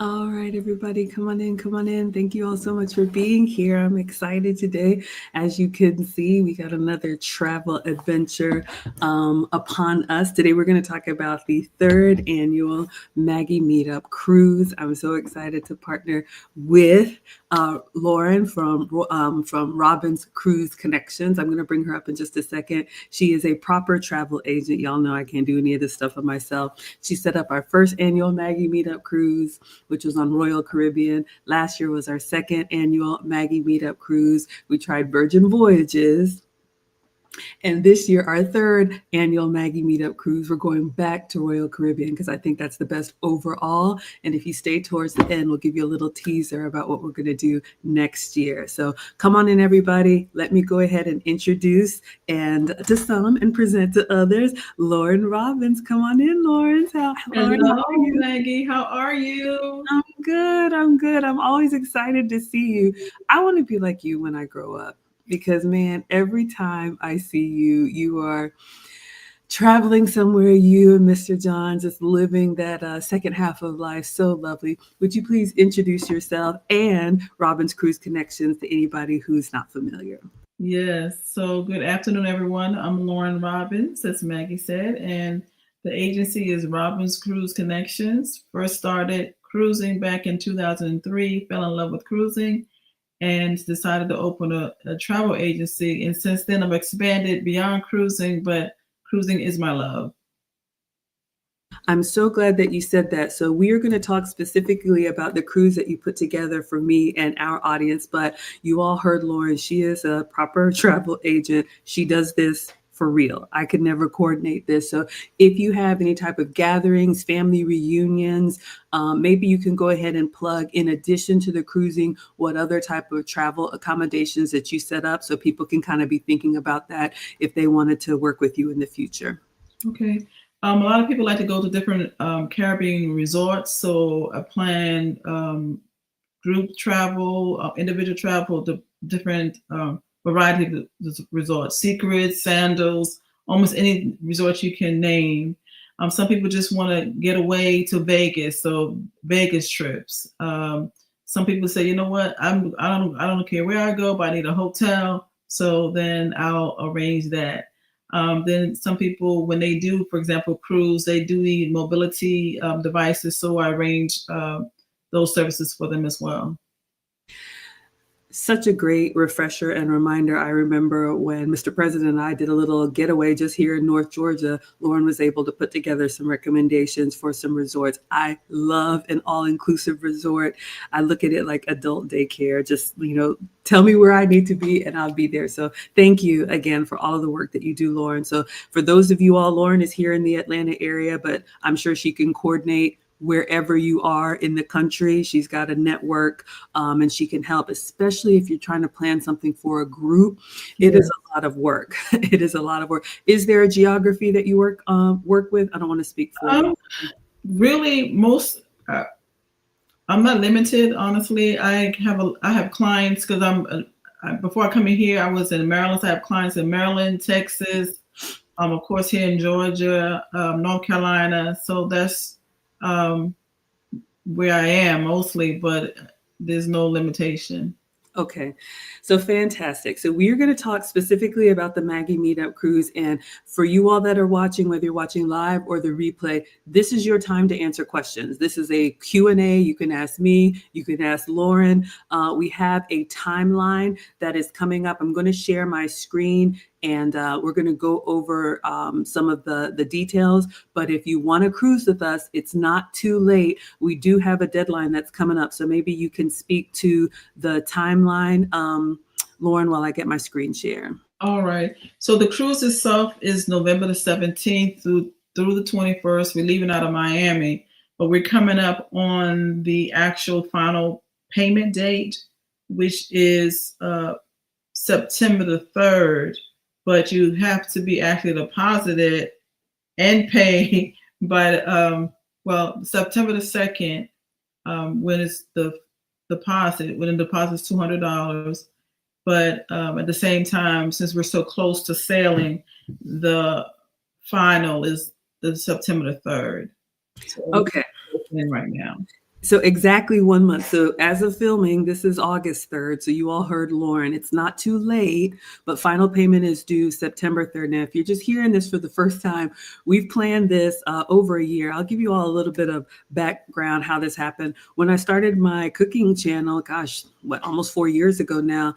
All right, everybody, come on in, come on in. Thank you all so much for being here. I'm excited today. As you can see, we got another travel adventure upon us. Today, we're going to talk about the third annual Maggie Meetup Cruise. I'm so excited to partner with Lauren from Robin's Cruise Connections. I'm going to bring her up in just a second. She is a proper travel agent. Y'all know I can't do any of this stuff for myself. She set up our first annual Maggie Meetup Cruise, which was on Royal Caribbean. Last year was our second annual Maggie Meetup Cruise. We tried Virgin Voyages. And this year, our third annual Maggie Meetup Cruise, we're going back to Royal Caribbean because I think that's the best overall. And if you stay towards the end, we'll give you a little teaser about what we're going to do next year. So come on in, everybody. Let me go ahead and introduce and to some and present to others, Lauren Robbins. Come on in, Lauren. Hello, Lauren, how are you? Maggie. How are you? I'm good. I'm good. I'm always excited to see you. I want to be like you when I grow up because, man, every time I see you, you are traveling somewhere, you and Mr. John just living that second half of life. So lovely. Would you please introduce yourself and Robin's Cruise Connections to anybody who's not familiar? Yes. So, good afternoon, everyone. I'm Lauren Robbins, as Maggie said, and the agency is Robbins Cruise Connections. First started cruising back in 2003, fell in love with cruising, and decided to open a travel agency. And since then, I've expanded beyond cruising, but cruising is my love. I'm so glad that you said that. So, we are going to talk specifically about the cruise that you put together for me and our audience. But you all heard Lauren, she is a proper travel agent. She does this for real. I could never coordinate this. So, if you have any type of gatherings, family reunions, maybe you can go ahead and plug, in addition to the cruising, what other type of travel accommodations that you set up so people can kind of be thinking about that if they wanted to work with you in the future. Okay. A lot of people like to go to different Caribbean resorts. So I plan group travel, individual travel to different variety of resorts, Secrets, Sandals, almost any resort you can name. Some people just want to get away to Vegas, so Vegas trips. Some people say, you know what, I don't care where I go, but I need a hotel, so then I'll arrange that. Then some people, when they do, for example, cruise, they do need mobility devices, so I arrange those services for them as well. Such a great refresher and reminder. I remember when Mr. President and I did a little getaway just here in North Georgia, Lauren was able to put together some recommendations for some resorts. I love an all-inclusive resort. I look at it like adult daycare. Just, tell me where I need to be and I'll be there. So thank you again for all of the work that you do, Lauren. So for those of you all, Lauren is here in the Atlanta area, but I'm sure she can coordinate wherever you are in the country. She's got a network, and she can help, especially if you're trying to plan something for a group. It Yeah. is a lot of work. It is a lot of work. Is there a geography that you work with? I don't want to speak for you. Um, Really, I'm not limited. Honestly, I have clients because before I come in here, I was in Maryland. So I have clients in Maryland, Texas, of course here in Georgia, North Carolina. So that's um, where I am mostly, but there's no limitation. Okay, so fantastic. So we are going to talk specifically about the Maggie Meetup Cruise. And for you all that are watching, whether you're watching live or the replay, this is your time to answer questions. This is a Q&A. You can ask me, you can ask Lauren. We have a timeline that is coming up. I'm going to share my screen and we're going to go over some of the details. But if you want to cruise with us, it's not too late. We do have a deadline that's coming up. So maybe you can speak to the timeline, Lauren, while I get my screen share. All right. So the cruise itself is November the 17th through the 21st. We're leaving out of Miami, but we're coming up on the actual final payment date, which is September the 3rd. But you have to be actually deposited and pay by September the 2nd, when it's the deposit. When the deposit is $200. But at the same time, since we're so close to sailing, the final is the September the 3rd. So Okay. we're in right now. So exactly 1 month. So as of filming, this is August 3rd. So you all heard Lauren. It's not too late, but final payment is due September 3rd. Now, if you're just hearing this for the first time, we've planned this over a year. I'll give you all a little bit of background how this happened. When I started my cooking channel, gosh, almost 4 years ago now,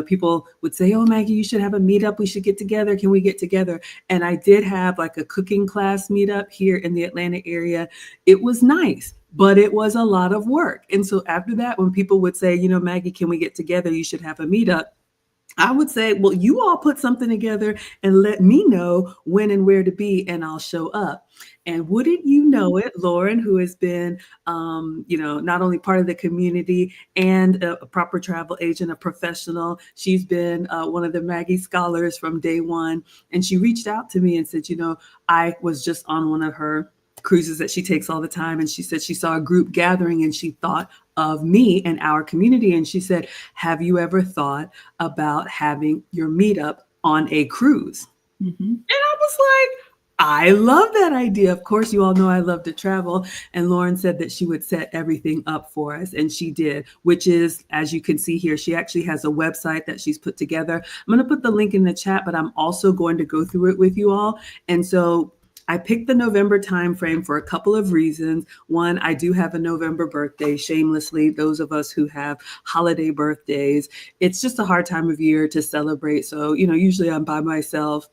people would say, "Oh, Maggie, you should have a meetup. We should get together. Can we get together?" And I did have like a cooking class meetup here in the Atlanta area. It was nice, but it was a lot of work. And so after that, when people would say, "Maggie, can we get together? You should have a meetup." I would say, well, you all put something together and let me know when and where to be, and I'll show up. And wouldn't you know it, Lauren, who has been, not only part of the community and a proper travel agent, a professional, she's been one of the Maggie scholars from day one. And she reached out to me and said, I was just on one of her cruises that she takes all the time. And she said she saw a group gathering and she thought of me and our community. And she said, have you ever thought about having your meetup on a cruise? Mm-hmm. And I was like, I love that idea. Of course, you all know I love to travel. And Lauren said that she would set everything up for us. And she did, which is, as you can see here, she actually has a website that she's put together. I'm going to put the link in the chat, but I'm also going to go through it with you all. And so I picked the November timeframe for a couple of reasons. One, I do have a November birthday, shamelessly, those of us who have holiday birthdays. It's just a hard time of year to celebrate. So, usually I'm by myself,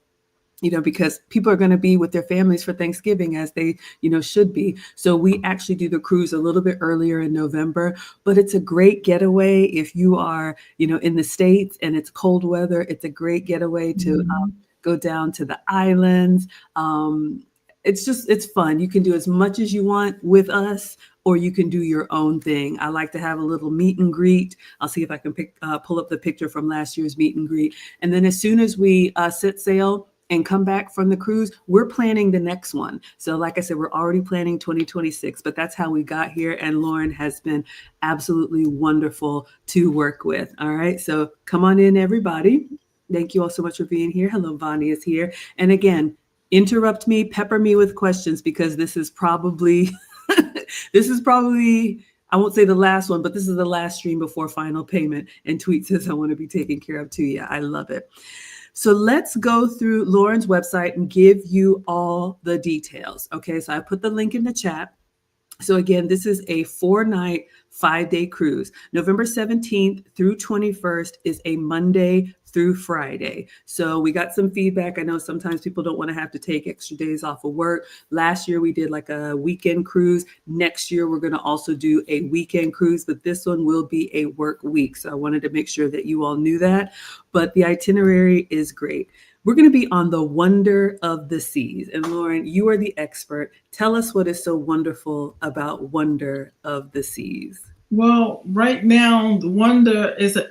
because people are going to be with their families for Thanksgiving as they, should be. So we actually do the cruise a little bit earlier in November, but it's a great getaway. If you are, in the States and it's cold weather, it's a great getaway to go down to the islands. It's fun. You can do as much as you want with us, or you can do your own thing. I like to have a little meet and greet. I'll see if I can pull up the picture from last year's meet and greet. And then as soon as we set sail and come back from the cruise, we're planning the next one. So like I said, we're already planning 2026, but that's how we got here. And Lauren has been absolutely wonderful to work with. All right. So come on in, everybody. Thank you all so much for being here. Hello, Bonnie is here. And again, interrupt me, pepper me with questions, because this is probably, I won't say the last one, but this is the last stream before final payment. And Tweet says, I want to be taken care of too. Yeah, I love it. So let's go through Lauren's website and give you all the details. Okay, so I put the link in the chat. So again, this is a 4-night, 5-day cruise. November 17th through 21st is a Monday through Friday. So we got some feedback. I know sometimes people don't want to have to take extra days off of work. Last year we did like a weekend cruise. Next year we're going to also do a weekend cruise, but this one will be a work week. So I wanted to make sure that you all knew that. But the itinerary is great. We're going to be on the Wonder of the Seas. And Lauren, you are the expert. Tell us what is so wonderful about Wonder of the Seas. Well, right now, Wonder is a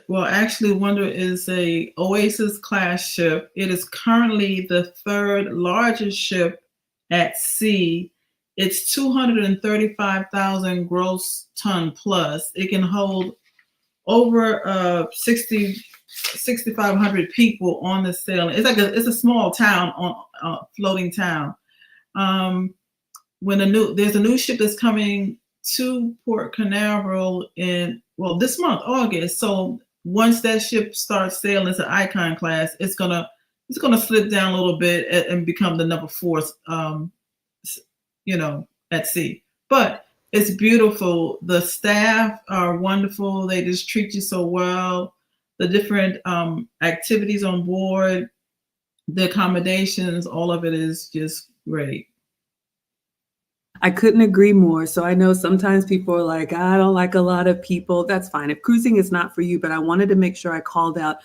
Oasis class ship. It is currently the 3rd largest ship at sea. It's 235,000 gross ton plus. It can hold over 6,500 people on the sail. It's a small town, on floating town. There's a new ship that's coming to Port Canaveral this month, August. So once that ship starts sailing, it's an Icon class. It's gonna slip down a little bit and become the number 4, at sea. But it's beautiful. The staff are wonderful. They just treat you so well. The different activities on board, the accommodations, all of it is just great. I couldn't agree more. So I know sometimes people are like, I don't like a lot of people. That's fine. If cruising is not for you, but I wanted to make sure I called out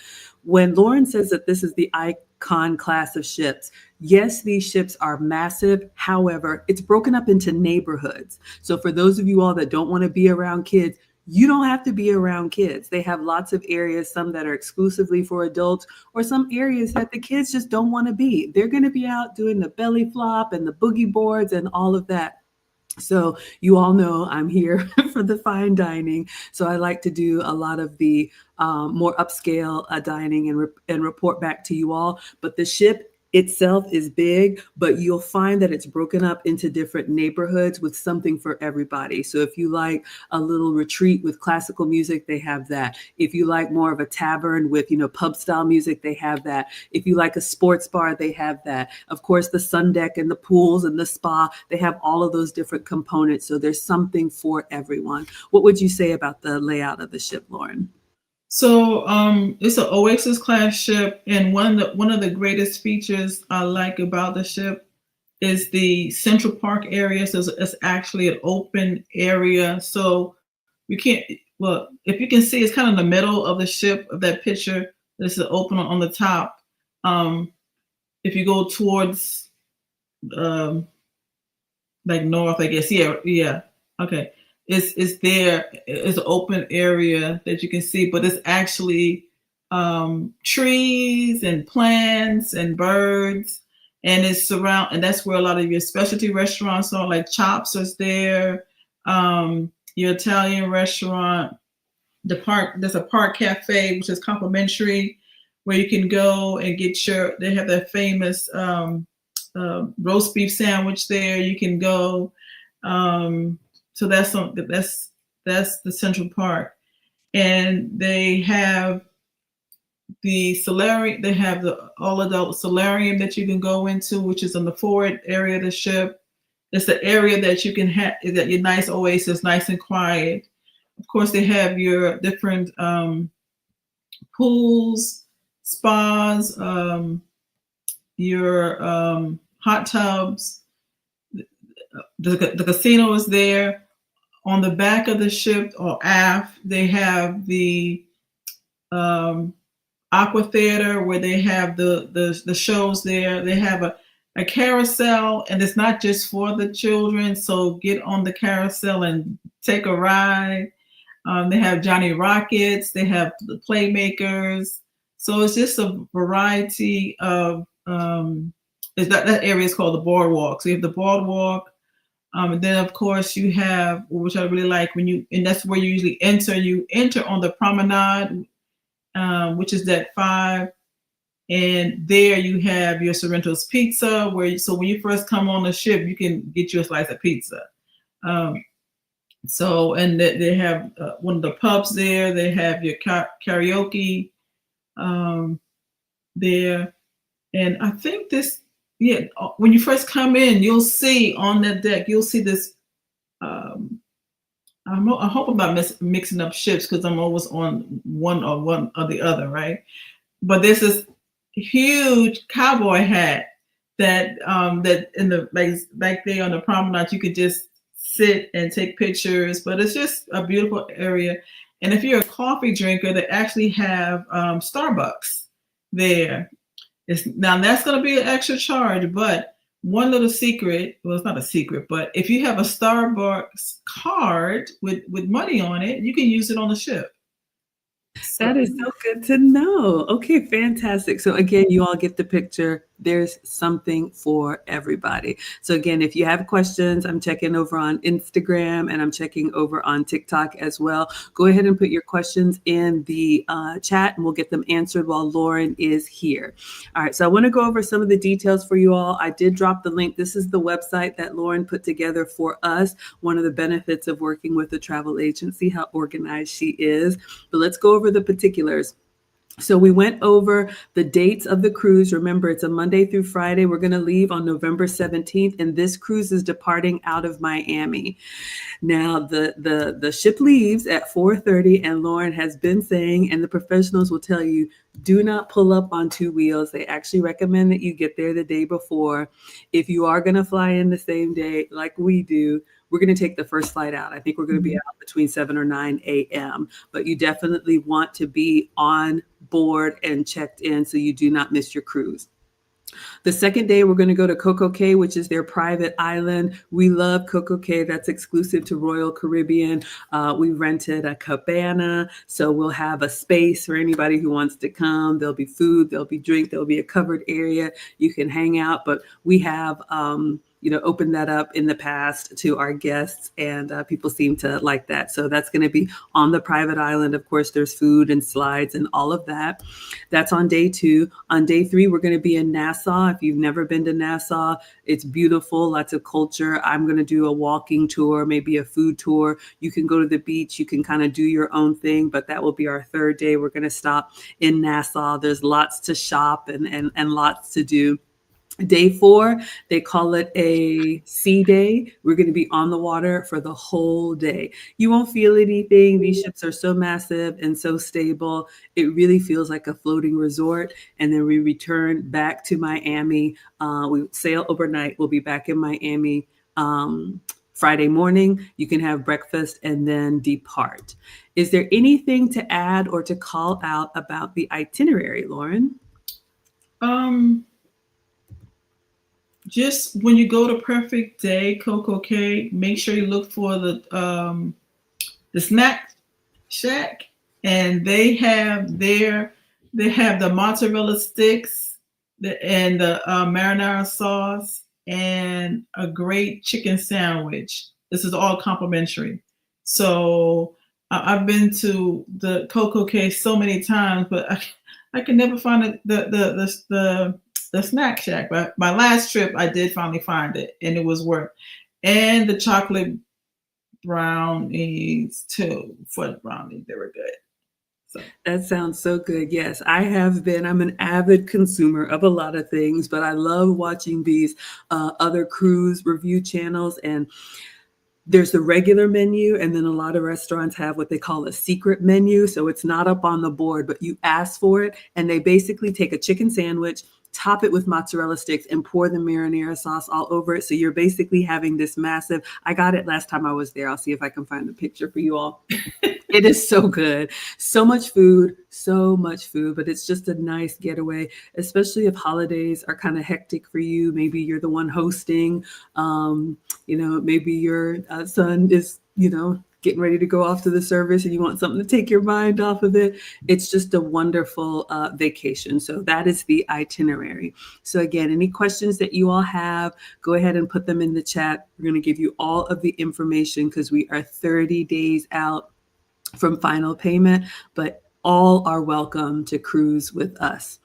when Lauren says that this is the Icon class of ships. Yes, these ships are massive. However, it's broken up into neighborhoods. So for those of you all that don't want to be around kids, you don't have to be around kids. They have lots of areas, some that are exclusively for adults, or some areas that the kids just don't want to be. They're going to be out doing the belly flop and the boogie boards and all of that. So you all know I'm here for the fine dining. So I like to do a lot of the more upscale dining and report back to you all. But the ship itself is big, but you'll find that it's broken up into different neighborhoods with something for everybody. So if you like a little retreat with classical music, they have that. If you like more of a tavern with, pub style music, they have that. If you like a sports bar, they have that. Of course, the sun deck and the pools and the spa, they have all of those different components. So there's something for everyone. What would you say about the layout of the ship, Lauren? So it's an Oasis class ship, and one of the greatest features I like about the ship is the Central Park area. So it's actually an open area. So you can't. Well, if you can see, it's kind of in the middle of the ship of that picture. This is open on the top. If you go towards like north, I guess. Yeah. Okay. It's there. It's an open area that you can see, but it's actually trees and plants and birds, and it's and that's where a lot of your specialty restaurants are, like Chops is there. Your Italian restaurant, there's a park cafe which is complimentary, where you can go and get they have their famous roast beef sandwich there. You can go. So that's the Central Park, and they have the solarium. They have the all-adult solarium that you can go into, which is on the forward area of the ship. It's the area that you can have that your nice oasis, nice and quiet. Of course, they have your different pools, spas, your hot tubs. The casino is there. On the back of the ship or aft, they have the aqua theater, where they have the shows there. They have a carousel, and it's not just for the children. So get on the carousel and take a ride. They have Johnny Rockets. They have the Playmakers. So it's just a variety of. That area is called the boardwalk. So you have the boardwalk. And then, of course, you have, which I really like, and that's where you usually enter. You enter on the promenade, which is deck 5, and there you have your Sorrento's Pizza. So when you first come on the ship, you can get you a slice of pizza. So, and they have one of the pubs there. They have your karaoke there, and I think this. Yeah, when you first come in, you'll see on that deck, you'll see this. I hope I'm not mixing up ships, because I'm always on one or the other, right? But there's this huge cowboy hat that in the like there on the promenade, you could just sit and take pictures. But it's just a beautiful area. And if you're a coffee drinker, they actually have Starbucks there. Now that's going to be an extra charge, but one little secret, well, it's not a secret, but if you have a Starbucks card with money on it, you can use it on the ship. That is so good to know. Okay, fantastic. So again, you all get the picture. There's something for everybody. So again, if you have questions, I'm checking over on Instagram and I'm checking over on TikTok as well. Go ahead and put your questions in the chat and we'll get them answered while Lauren is here. All right, so I want to go over some of the details for you all. I did drop the link. This is the website that Lauren put together for us. One of the benefits of working with a travel agency, how organized she is. But let's go over the particulars. So we went over the dates of the cruise. Remember, it's a Monday through Friday. We're going to leave on November 17th, and this cruise is departing out of Miami. Now, the ship leaves at 4:30, and Lauren has been saying, and the professionals will tell you, do not pull up on 2 wheels. They actually recommend that you get there the day before. If you are going to fly in the same day, like we do, we're going to take the first flight out. I think we're going to be out between 7 or 9 a.m., but you definitely want to be on board and checked in so you do not miss your cruise. The second day, we're going to go to Coco Cay, which is their private island. We love Coco Cay. That's exclusive to Royal Caribbean. We rented a cabana, so we'll have a space for anybody who wants to come. There'll be food, there'll be drink, there'll be a covered area. You can hang out, but we have opened that up in the past to our guests, and people seem to like that. So that's going to be on the private island. Of course, there's food and slides and all of that. That's on day 2. On day 3, we're going to be in Nassau. If you've never been to Nassau, it's beautiful, lots of culture. I'm going to do a walking tour, maybe a food tour. You can go to the beach. You can kind of do your own thing, but that will be our 3rd day. We're going to stop in Nassau. There's lots to shop and lots to do. Day 4, they call it a sea day. We're going to be on the water for the whole day. You won't feel anything. These ships are so massive and so stable. It really feels like a floating resort. And then we return back to Miami. We sail overnight. We'll be back in Miami Friday morning. You can have breakfast and then depart. Is there anything to add or to call out about the itinerary, Lauren? Just when you go to Perfect Day, Coco Cay, make sure you look for the snack shack, and they have the mozzarella sticks and the marinara sauce and a great chicken sandwich. This is all complimentary. So I've been to the Coco Cay so many times, but I can never find the snack shack. But my last trip, I did finally find it, and it was worth. And the chocolate brownies too, fudge brownies, they were good. So. That sounds so good. Yes, I have been. I'm an avid consumer of a lot of things, but I love watching these other cruise review channels. And there's the regular menu, and then a lot of restaurants have what they call a secret menu. So it's not up on the board, but you ask for it, and they basically take a chicken sandwich, top it with mozzarella sticks, and pour the marinara sauce all over it. So you're basically having this massive, I got it last time I was there. I'll see if I can find the picture for you all. It is so good. So much food, but it's just a nice getaway, especially if holidays are kind of hectic for you. Maybe you're the one hosting, maybe your son is, getting ready to go off to the service and you want something to take your mind off of it. It's just a wonderful vacation. So that is the itinerary. So again, any questions that you all have, go ahead and put them in the chat. We're going to give you all of the information because we are 30 days out from final payment, but all are welcome to cruise with us.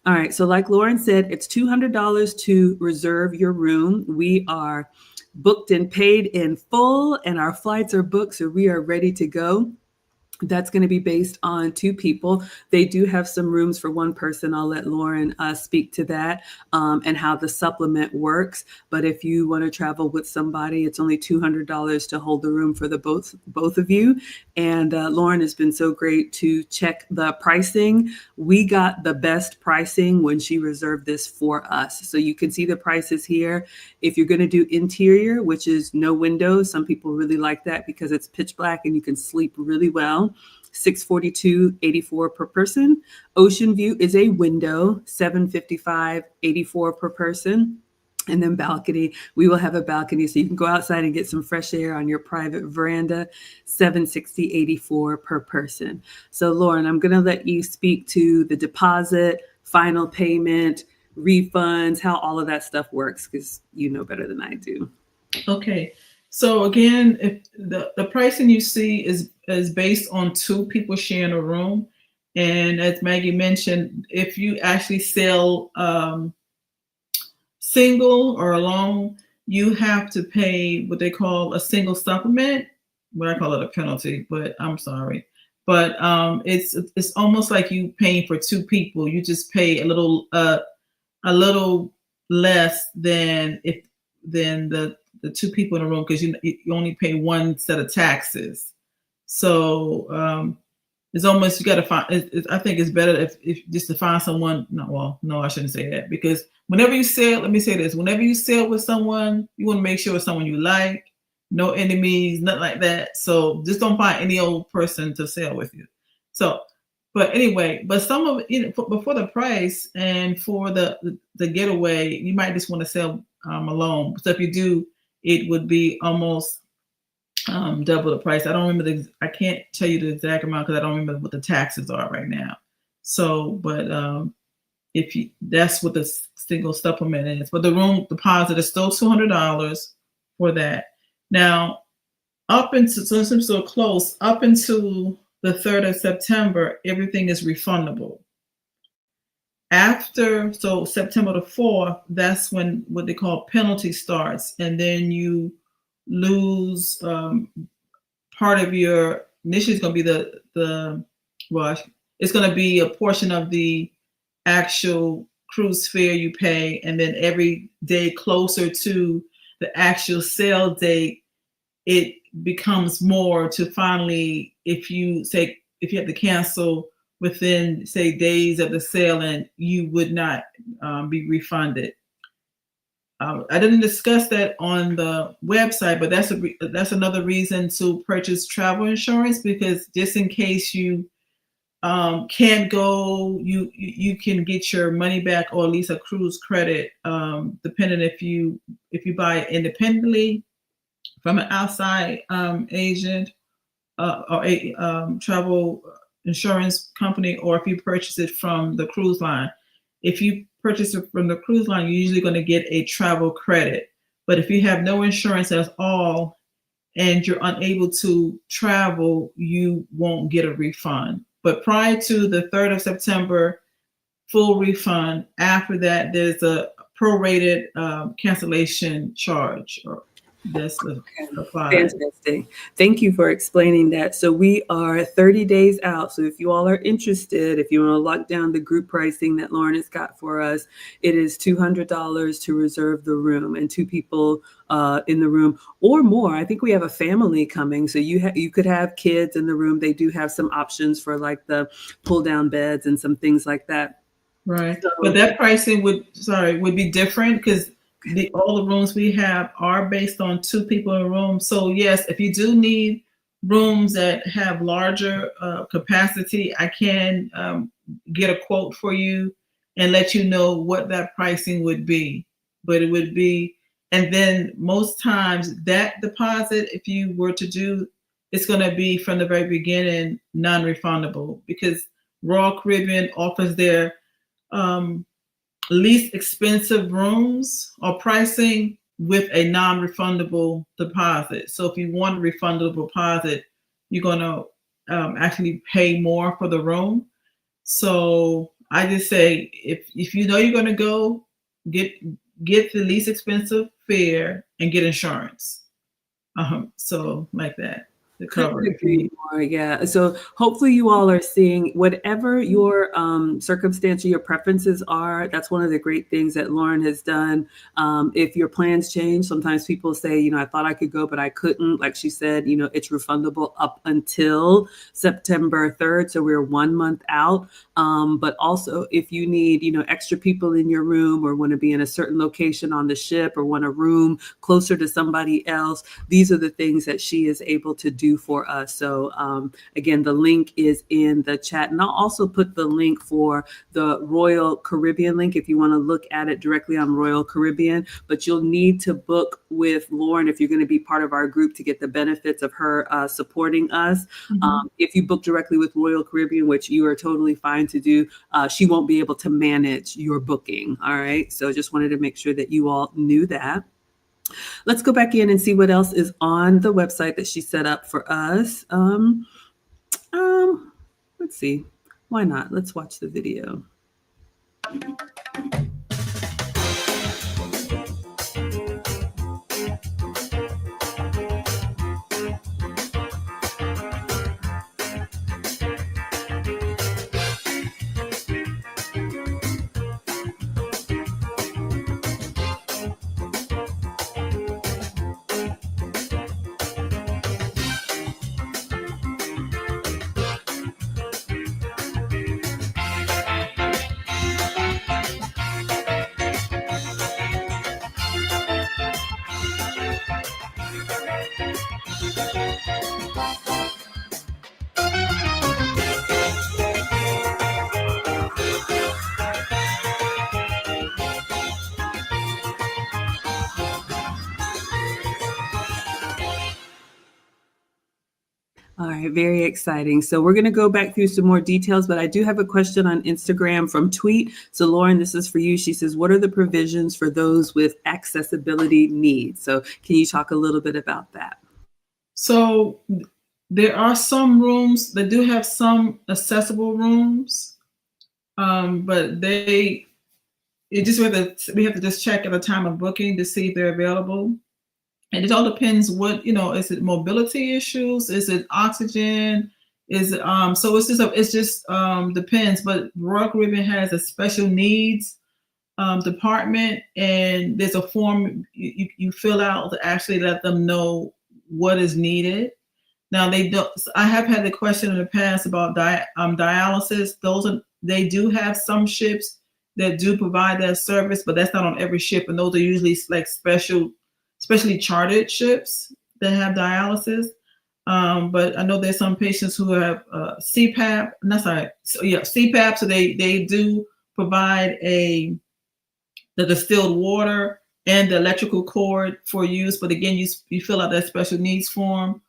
All right. So like Lauren said, it's $200 to reserve your room. We are booked and paid in full, and our flights are booked, so we are ready to go. That's going to be based on 2 people. They do have some rooms for 1 person. I'll let Lauren speak to that and how the supplement works. But if you want to travel with somebody, it's only $200 to hold the room for the both of you. And Lauren has been so great to check the pricing. We got the best pricing when she reserved this for us. So you can see the prices here. If you're going to do interior, which is no windows, some people really like that because it's pitch black and you can sleep really well. $642.84 per person. Ocean view is a window, $755.84 per person. And then balcony, we will have a balcony so you can go outside and get some fresh air on your private veranda, $760.84 per person. So Lauren, I'm going to let you speak to the deposit, final payment, refunds, how all of that stuff works, because you know better than I do. Okay. So again, if the pricing you see is based on 2 people sharing a room. And as Maggie mentioned, if you actually sell single or alone, you have to pay what they call a single supplement. Well, I call it a penalty, but I'm sorry. But it's almost like you paying for 2 people. You just pay a little less than the 2 people in a room, because you only pay 1 set of taxes. So it's almost, you got to find. I think it's better if just to find someone. No, I shouldn't say that, because whenever you sail, let me say this: whenever you sail with someone, you want to make sure it's someone you like, no enemies, nothing like that. So just don't find any old person to sail with you. So, but anyway, but some of it, before the price and for the getaway, you might just want to sail alone. So if you do, it would be almost double the price. I don't remember I can't tell you the exact amount because I don't remember what the taxes are right now. So, but if you that's what the single supplement is. But the room deposit is still $200 for that. Now, up until since I'm so close, up until the 3rd of September, everything is refundable. After September the 4th, that's when what they call penalty starts, and then you lose part of your initially it's going to be the well, it's going to be a portion of the actual cruise fare you pay, and then every day closer to the actual sale date, it becomes more to finally, if you have to cancel within say days of the sale, and you would not be refunded. I didn't discuss that on the website, but that's another reason to purchase travel insurance, because just in case you can't go, you can get your money back, or at least a cruise credit, depending if you buy it independently from an outside agent or a travel insurance company, or if you purchase it from the cruise line. If you purchase it from the cruise line, you're usually going to get a travel credit. But if you have no insurance at all and you're unable to travel, you won't get a refund. But prior to the 3rd of September, full refund. After that, there's a prorated cancellation charge that's applied. Fantastic. Thank you for explaining that. So we are 30 days out. So if you all are interested, if you want to lock down the group pricing that Lauren has got for us, it is $200 to reserve the room, and 2 people in the room or more. I think we have a family coming, so you could have kids in the room. They do have some options for like the pull down beds and some things like that. Right. So, but that pricing would be different, because all the rooms we have are based on 2 people in a room. So yes, if you do need rooms that have larger capacity, I can get a quote for you and let you know what that pricing would be. But it would be, and then most times that deposit, if you were to do, it's going to be from the very beginning non-refundable, because Royal Caribbean offers their least expensive rooms or pricing with a non-refundable deposit. So if you want a refundable deposit, you're going to actually pay more for the room. So I just say, if you know you're going to go, get the least expensive fare and get insurance. So like that. Couldn't agree more. Yeah. So hopefully you all are seeing whatever your circumstance or your preferences are. That's one of the great things that Lauren has done. If your plans change, sometimes people say, I thought I could go, but I couldn't. Like she said, it's refundable up until September 3rd. So we're 1 month out. But also if you need, extra people in your room, or want to be in a certain location on the ship, or want a room closer to somebody else, these are the things that she is able to do for us. So again, the link is in the chat, and I'll also put the link for the Royal Caribbean link if you want to look at it directly on Royal Caribbean. But you'll need to book with Lauren if you're going to be part of our group to get the benefits of her supporting us. Mm-hmm. If you book directly with Royal Caribbean, which you are totally fine to do, she won't be able to manage your booking. All right. So just wanted to make sure that you all knew that. Let's go back in and see what else is on the website that she set up for us. Let's see. Why not? Let's watch the video. All right, very exciting. So we're going to go back through some more details, but I do have a question on Instagram from Tweet. So Lauren, this is for you. She says, what are the provisions for those with accessibility needs? So can you talk a little bit about that? So there are some rooms that do have some accessible rooms, but we have to just check at the time of booking to see if they're available. And it all depends what, is it mobility issues? Is it oxygen? Is it, so it's just depends, but Royal Caribbean has a special needs department, and there's a form you fill out to actually let them know what is needed. Now I have had the question in the past about dialysis. They do have some ships that do provide that service, but that's not on every ship. And those are usually like especially chartered ships that have dialysis. But I know there's some patients who have CPAP. CPAP. So they do provide the distilled water and the electrical cord for use. But again, you fill out that special needs form.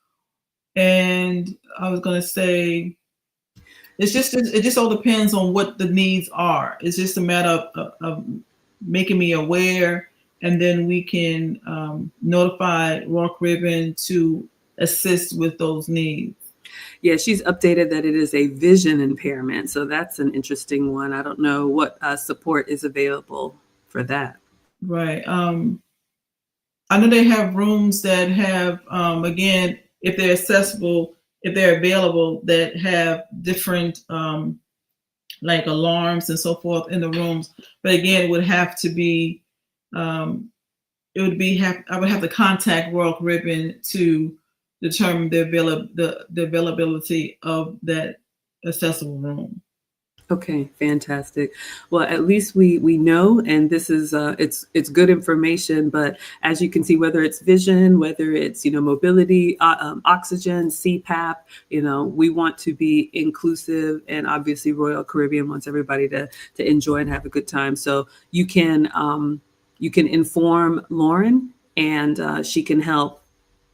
And I was going to say, it just all depends on what the needs are. It's just a matter of making me aware, and then we can notify Royal Caribbean to assist with those needs. Yeah, she's updated that it is a vision impairment. So that's an interesting one. I don't know what support is available for that. Right. I know they have rooms that have, again, if they're accessible, if they're available, that have different like alarms and so forth in the rooms. But again, it would have to be, I would have to contact Royal Caribbean to determine the availability of that accessible room. Okay, fantastic. Well, at least we know, and this is it's good information. But as you can see, whether it's vision, whether it's mobility, oxygen, CPAP, we want to be inclusive, and obviously Royal Caribbean wants everybody to enjoy and have a good time. So you can inform Lauren, and she can help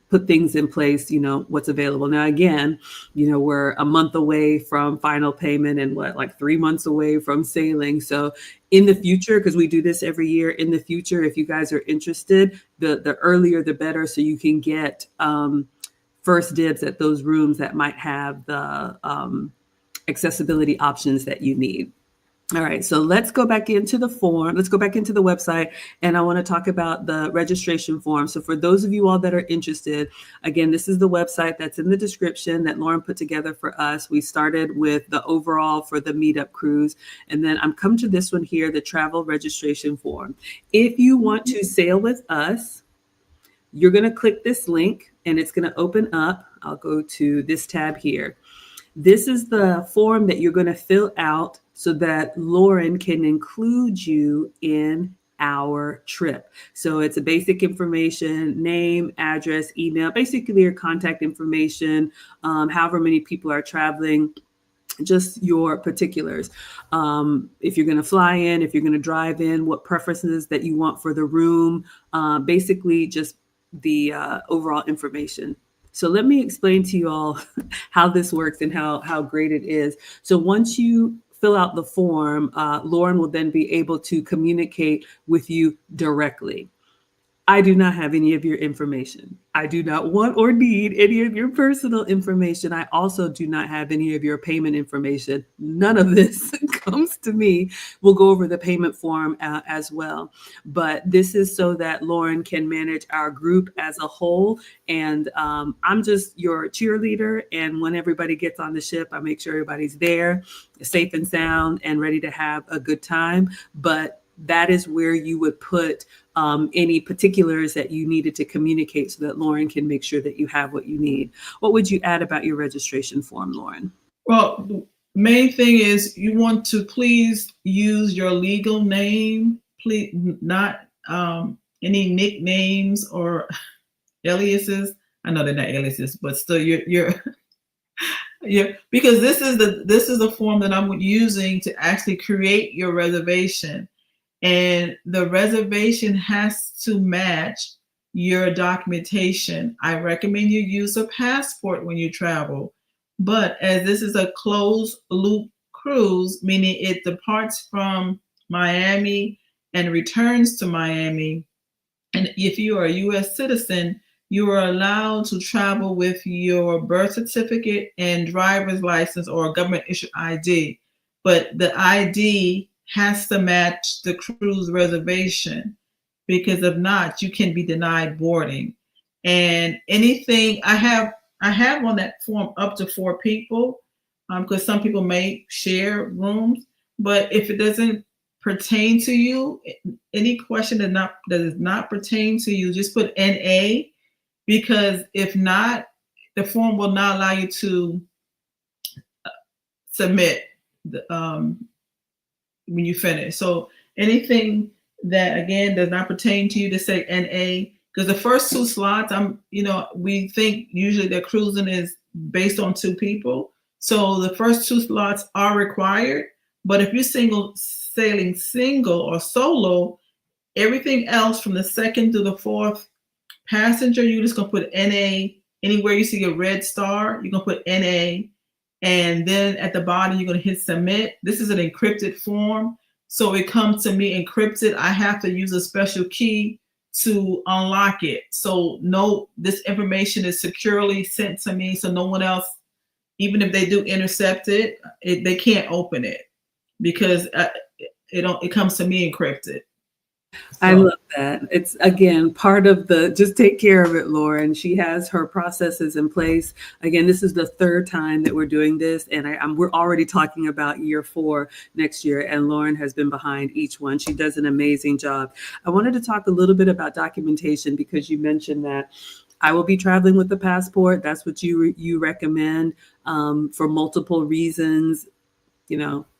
put things in place, what's available. Now, again, we're a month away from final payment and like 3 months away from sailing. So in the future, because we do this every year, in the future, if you guys are interested, the earlier, the better. So you can get first dibs at those rooms that might have the accessibility options that you need. All right, so let's go back into the form. Let's go back into the website, and I want to talk about the registration form. So for those of you all that are interested, again, this is the website that's in the description that Lauren put together for us. We started with the overall for the meetup cruise, and then I'm come to this one here, the travel registration form. If you want to sail with us, you're going to click this link, and it's going to open up. I'll go to this tab here. This is the form that you're going to fill out so that Lauren can include you in our trip. So it's a basic information, name, address, email, basically your contact information, however many people are traveling, just your particulars. If you're going to fly in, if you're going to drive in, what preferences that you want for the room, basically just the overall information. So let me explain to you all how this works and how great it is. So once you fill out the form, Lauren will then be able to communicate with you directly. I do not have any of your information. I do not want or need any of your personal information. I also do not have any of your payment information. None of this comes to me. We'll go over the payment form as well. But this is so that Lauren can manage our group as a whole. And I'm just your cheerleader. And when everybody gets on the ship, I make sure everybody's there, safe and sound, and ready to have a good time. But that is where you would put any particulars that you needed to communicate so that Lauren can make sure that you have what you need. What would you add about your registration form, Lauren? Well, the main thing is you want to please use your legal name, please, not any nicknames or aliases. I know they're not aliases, but still you're yeah, because this is the form that I'm using to actually create your reservation. And the reservation has to match your documentation. I recommend you use a passport when you travel. But as this is a closed loop cruise, meaning it departs from Miami and returns to Miami, and if you are a U.S. citizen, you are allowed to travel with your birth certificate and driver's license or government issued ID. But the ID has to match the cruise reservation, because if not, you can be denied boarding. And anything I have on that form up to 4 people, because some people may share rooms. But if it doesn't pertain to you, any question that does not pertain to you, just put NA, because if not, the form will not allow you to submit when you finish. So anything that again does not pertain to you, to say NA, because the first 2 slots, we think usually that cruising is based on 2 people. So the first 2 slots are required. But if you're sailing single or solo, everything else from the 2nd to the 4th passenger, you're just gonna put NA. Anywhere you see a red star, you're gonna put NA. And then at the bottom, you're gonna hit submit. This is an encrypted form, so it comes to me encrypted. I have to use a special key to unlock it. So no, this information is securely sent to me, so no one else, even if they do intercept it, they can't open it, because it comes to me encrypted. I love that. It's again part of the just take care of it, Lauren. She has her processes in place. Again, this is the 3rd time that we're doing this, and we're already talking about year 4 next year, and Lauren has been behind each one. She does an amazing job. I wanted to talk a little bit about documentation, because you mentioned that I will be traveling with the passport. That's what you recommend for multiple reasons.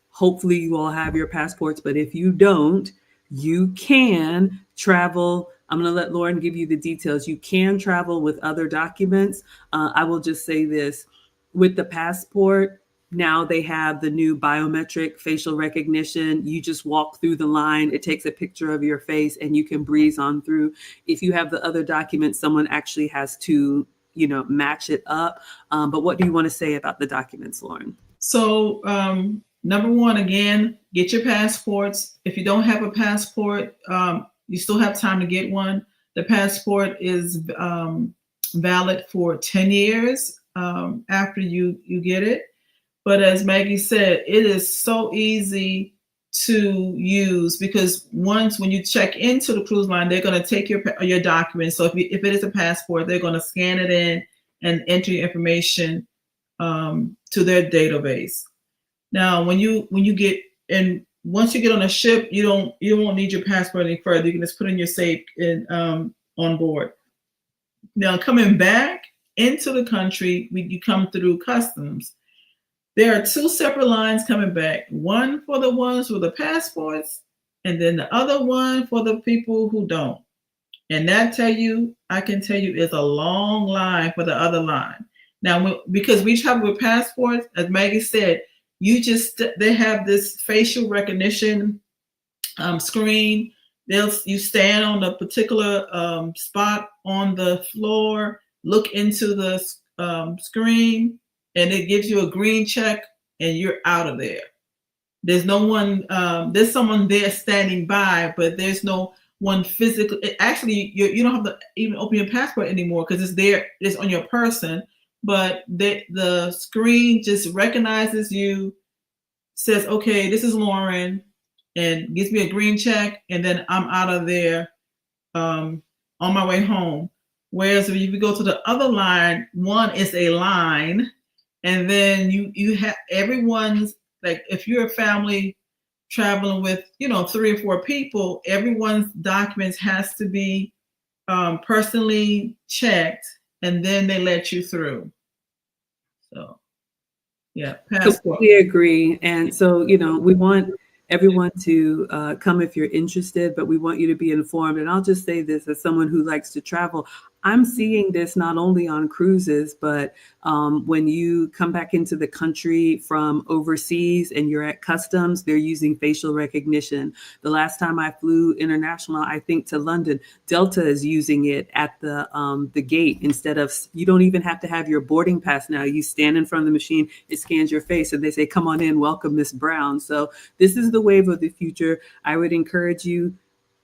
Hopefully you all have your passports, but if you don't, you can travel. I'm going to let Lauren give you the details. You can travel with other documents. I will just say this. With the passport, now they have the new biometric facial recognition. You just walk through the line. It takes a picture of your face and you can breeze on through. If you have the other documents, someone actually has to, match it up. But what do you want to say about the documents, Lauren? So, number 1, again, get your passports. If you don't have a passport, you still have time to get one. The passport is valid for 10 years after you get it. But as Maggie said, it is so easy to use, because when you check into the cruise line, they're going to take your documents. So if it is a passport, they're going to scan it in and enter your information to their database. Now, when you get in, once you get on a ship, you won't need your passport any further. You can just put in your safe on board. Now, coming back into the country, you come through customs. There are 2 separate lines coming back. One for the ones with the passports, and then the other one for the people who don't. And I can tell you, is a long line for the other line. Now, because we travel with passports, as Maggie said, they have this facial recognition screen. You stand on a particular spot on the floor, look into the screen, and it gives you a green check, and you're out of there. There's no one. There's someone there standing by, but there's no one physical. Actually, you don't have to even open your passport anymore, because it's there. It's on your person. But the screen just recognizes you, says, okay, this is Lauren, and gives me a green check, and then I'm out of there on my way home. Whereas if you go to the other line, one is a line, and then you have everyone's, like if you're a family traveling with 3 or 4 people, everyone's documents has to be personally checked, and then they let you through. So, yeah, passport. We agree. And so, we want everyone to come if you're interested, but we want you to be informed. And I'll just say this, as someone who likes to travel, I'm seeing this not only on cruises, but when you come back into the country from overseas and you're at customs, they're using facial recognition. The last time I flew international, I think to London, Delta is using it at the gate instead of, you don't even have to have your boarding pass now. You stand in front of the machine, it scans your face, and they say, "Come on in, welcome, Miss Brown." So this is the wave of the future. I would encourage you,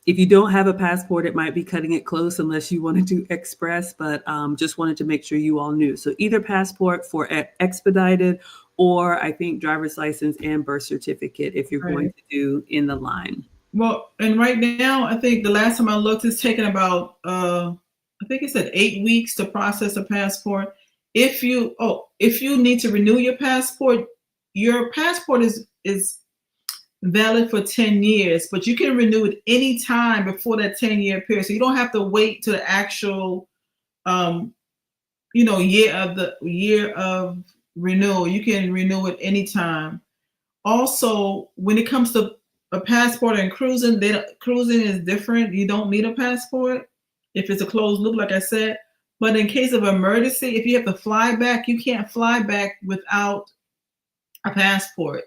if you don't have a passport, it might be cutting it close unless you want to do express, but just wanted to make sure you all knew. So either passport for expedited, or I think driver's license and birth certificate if you're going Right. to do in the line. Well, and right now, I think the last time I looked, it's taken about I think it said 8 weeks to process a passport. If you need to renew your passport is valid for 10 years, but you can renew it any time before that 10-year period. So you don't have to wait to the actual year of renewal. You can renew it anytime. Also, when it comes to a passport and cruising, cruising is different. You don't need a passport if it's a closed loop, like I said. But in case of emergency, if you have to fly back, you can't fly back without a passport.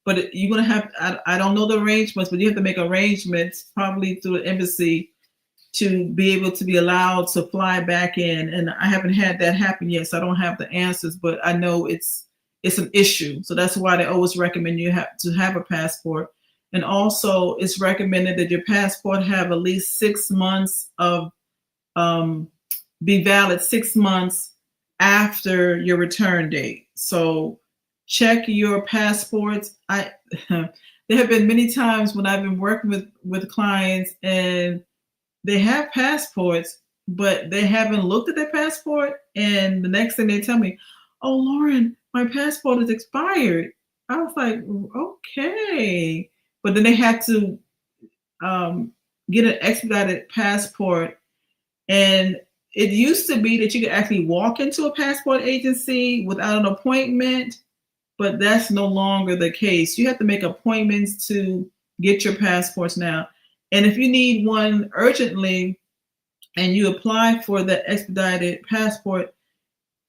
But you're gonna have, I don't know the arrangements, but you have to make arrangements probably through the embassy to be able to be allowed to fly back in. And I haven't had that happen yet, so I don't have the answers, but I know it's an issue. So that's why they always recommend you have to have a passport. And also it's recommended that your passport have at least 6 months of be valid 6 months after your return date. So check your passports. There have been many times when I've been working with clients and they have passports, but they haven't looked at their passport. And the next thing they tell me, "Oh, Lauren, my passport is expired." I was like, okay. But then they had to get an expedited passport. And it used to be that you could actually walk into a passport agency without an appointment, but that's no longer the case. You have to make appointments to get your passports now. And if you need one urgently and you apply for the expedited passport,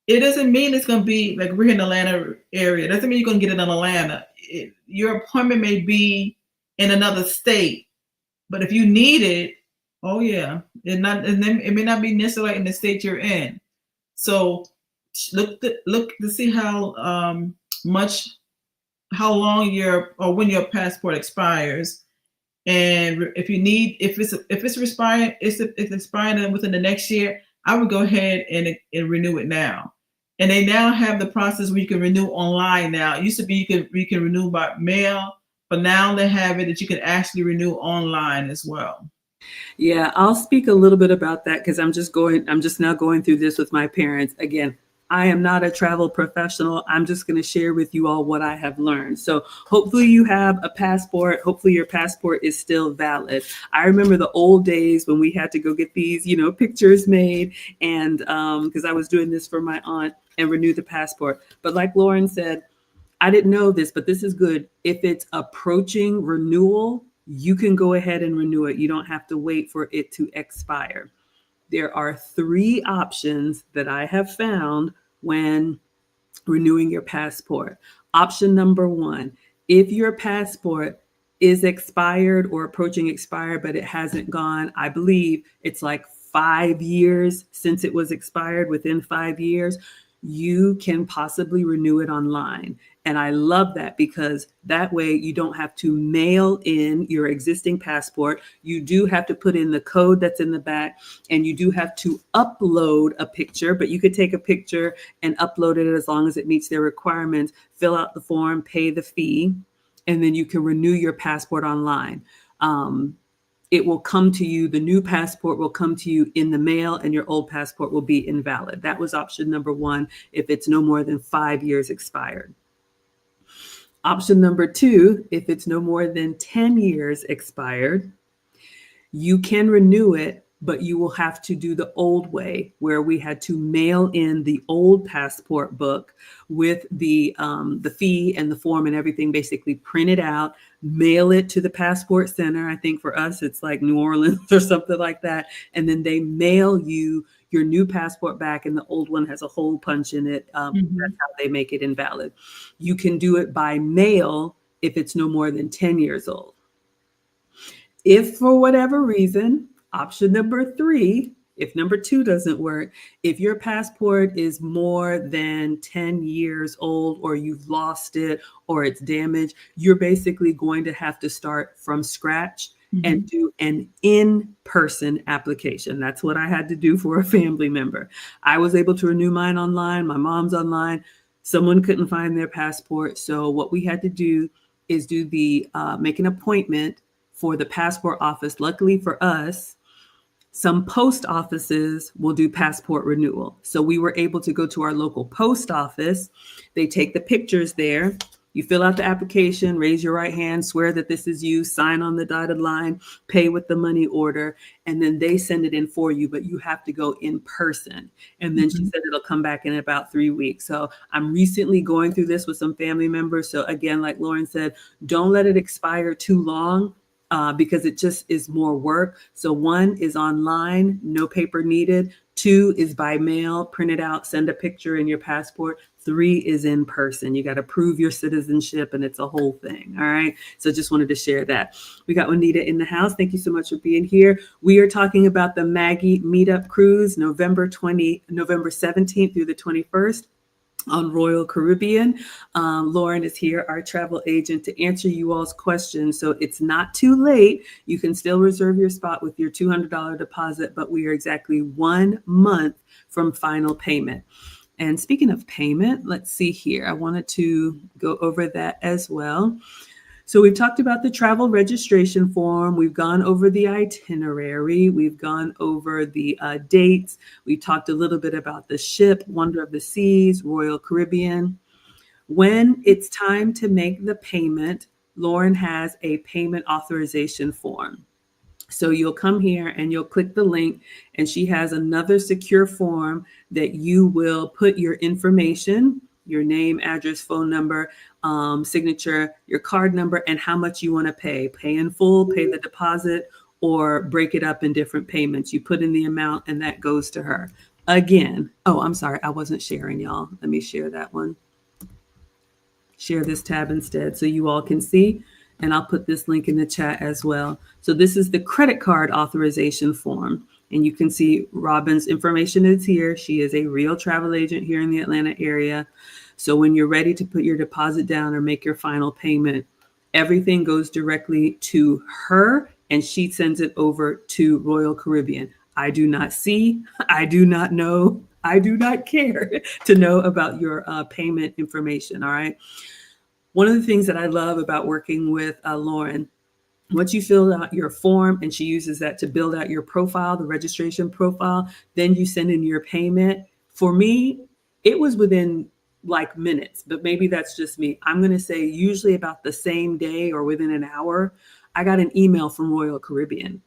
it doesn't mean it's going to be like, we're in the Atlanta area. It doesn't mean you're going to get it in Atlanta. Your appointment may be in another state, but if you need it, oh yeah, it may not be necessarily in the state you're in. So look to see how long when your passport expires. And if it's expiring within the next year, I would go ahead and renew it now. And they now have the process where you can renew online now. It used to be you can renew by mail, but now they have it that you can actually renew online as well. Yeah, I'll speak a little bit about that because I'm just now going through this with my parents. Again, I am not a travel professional. I'm just going to share with you all what I have learned. So hopefully you have a passport. Hopefully your passport is still valid. I remember the old days when we had to go get these, pictures made, and because I was doing this for my aunt, and renew the passport. But like Lauren said, I didn't know this, but this is good. If it's approaching renewal, you can go ahead and renew it. You don't have to wait for it to expire. There are 3 options that I have found when renewing your passport. Option number 1, if your passport is expired or approaching expire, but it hasn't gone, I believe it's like 5 years since it was expired, within 5 years, you can possibly renew it online. And I love that because that way you don't have to mail in your existing passport. You do have to put in the code that's in the back, and you do have to upload a picture, but you could take a picture and upload it as long as it meets their requirements, fill out the form, pay the fee, and then you can renew your passport online. It will come to you, the new passport will come to you in the mail, and your old passport will be invalid. That was option number 1, if it's no more than 5 years expired. Option number 2, if it's no more than 10 years expired, you can renew it, but you will have to do the old way, where we had to mail in the old passport book with the fee and the form and everything, basically print it out, mail it to the passport center. I think for us, it's like New Orleans or something like that. And then they mail you your new passport back and the old one has a hole punch in it. That's how they make it invalid. You can do it by mail if it's no more than 10 years old. If for whatever reason, option number 3, if number 2 doesn't work, if your passport is more than 10 years old or you've lost it or it's damaged, you're basically going to have to start from scratch and do an in-person application. That's what I had to do for a family member. I was able to renew mine online. My mom's online. Someone couldn't find their passport. So what we had to do is do the make an appointment for the passport office. Luckily for us, some post offices will do passport renewal. So we were able to go to our local post office. They take the pictures there. You fill out the application, raise your right hand, swear that this is you, sign on the dotted line, pay with the money order, and then they send it in for you, but you have to go in person. And then she said it'll come back in about 3 weeks. So I'm recently going through this with some family members. So again, like Lauren said, don't let it expire too long. Because it just is more work. So 1 is online, no paper needed. 2 is by mail, print it out, send a picture in your passport. 3 is in person. You got to prove your citizenship and it's a whole thing. All right. So just wanted to share that. We got Juanita in the house. Thank you so much for being here. We are talking about the Maggie Meetup Cruise, November 17th through the 21st. On Royal Caribbean. Lauren is here, our travel agent, to answer you all's questions. So it's not too late. You can still reserve your spot with your $200 deposit, but we are exactly 1 month from final payment. And speaking of payment, let's see here. I wanted to go over that as well. So we've talked about the travel registration form. We've gone over the itinerary. We've gone over the dates. We talked a little bit about the ship, Wonder of the Seas, Royal Caribbean. When it's time to make the payment, Lauren has a payment authorization form. So you'll come here and you'll click the link, and she has another secure form that you will put your information, your name, address, phone number, signature, your card number, and how much you want to pay. Pay in full, pay the deposit, or break it up in different payments. You put in the amount and that goes to her. Again, oh, I'm sorry, I wasn't sharing, y'all. Let me share that one. Share this tab instead so you all can see. And I'll put this link in the chat as well. So this is the credit card authorization form. And you can see Robin's information is here. She is a real travel agent here in the Atlanta area. So when you're ready to put your deposit down or make your final payment, everything goes directly to her and she sends it over to Royal Caribbean. I do not see, I do not know, I do not care to know about your payment information. All right. One of the things that I love about working with Lauren, once you fill out your form and she uses that to build out your profile, the registration profile, then you send in your payment. For me, it was within like minutes, but maybe that's just me. I'm going to say usually about the same day or within an hour, I got an email from Royal Caribbean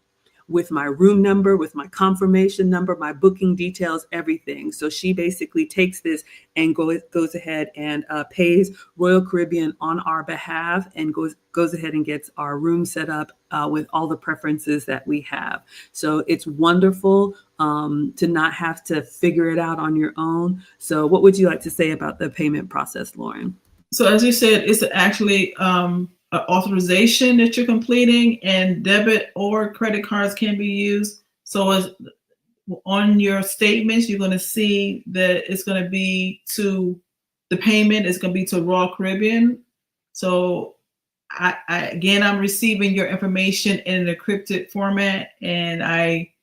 with my room number, with my confirmation number, my booking details, everything. So she basically takes this and goes ahead and pays Royal Caribbean on our behalf and goes ahead and gets our room set up with all the preferences that we have. So it's wonderful to not have to figure it out on your own. So what would you like to say about the payment process, Lauren? So as you said, it's actually authorization that you're completing, and debit or credit cards can be used. So as on your statements, you're going to see that it's going to be to the payment is going to be to Royal Caribbean. So I'm receiving your information in an encrypted format, and I